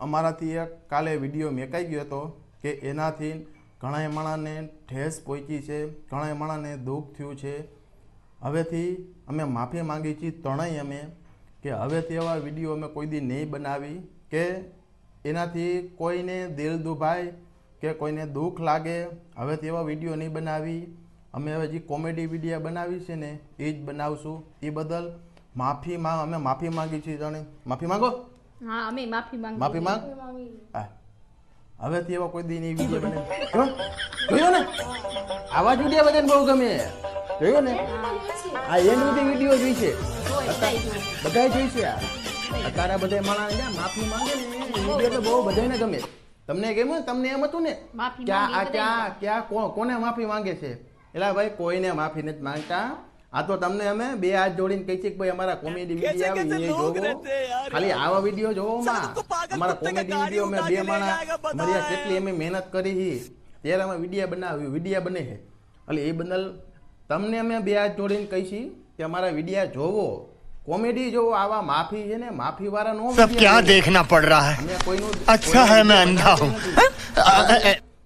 અમારાથી એક કાલે વિડીયો મેકાઈ ગયો હતો કે એનાથી ઘણા માણસને ઠેસ પહોંચી છે, ઘણા માણસને દુઃખ થયું છે. હવેથી અમે માફી માંગી છીએ ત્રણેય અમે કે હવેથી એવા વિડીયો અમે કોઈ દી નહીં બનાવી કે એનાથી કોઈને દિલ દુભાય કે કોઈને દુઃખ લાગે. હવેથી એવા વિડીયો નહીં બનાવી. અમે હવે જે કોમેડી વિડીયો બનાવી છે ને એ જ બનાવશું. એ બદલ અમે માફી માંગી છીએ ત્રણે. માફી માંગો. હા, અમે માફી માંગ. હવેથી એવા કોઈ દી નહીં વિડીયો બને. જોયો ને આવા જ વિડીયો બધાને બહુ ગમે. જોયો ને આ એન બધી વિડીયો જોઈ છે, બધા જોઈ છે. અત્યારે બધા માણસ માફી માંગે ને વિડીયો તો બહુ બધાને ગમે. તમને કેમ તમને એમ હતું ને ક્યાં કોને માફી માંગે છે? એટલે ભાઈ કોઈને માફી નથી માંગતા. આ તો તમને અમે બે હાથ જોડીને કહી છે કે ભાઈ અમારા કોમેડી વિડીયો આવે એ જોવો, ખાલી આવા વિડીયો જોવો માં. અમારા કોમેડી વિડીયો અમે બે માણસ મર્યા કેટલી અમે મહેનત કરી ત્યારે અમે વિડીયો બને છે. એટલે એ બદલ તમને અમે બે હાથ જોડીને કહી છીએ કે અમારા વિડીયો જોવો, કોમેડી જોવો. આવા માફી છે ને માફી વાળા નો सब क्या देखना पड़ रहा है, અમે કોઈનું अच्छा है मैं अंधा हूँ.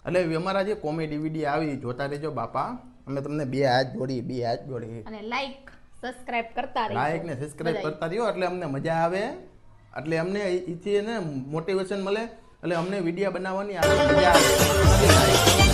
એટલે અમારા જે કોમેડી વિડીયો આવી જોતા રહેજો બાપા. અમે તમને બે હાથ જોડી અને લાઈક સબસ્ક્રાઇબ કરતા રહેજો. લાઈક ને સબસ્ક્રાઇબ કરતા રહ્યો એટલે અમને મજા આવે, એટલે અમને ઈથી ને મોટિવેશન મળે, એટલે અમને વિડીયો બનાવવાની મજા આવે.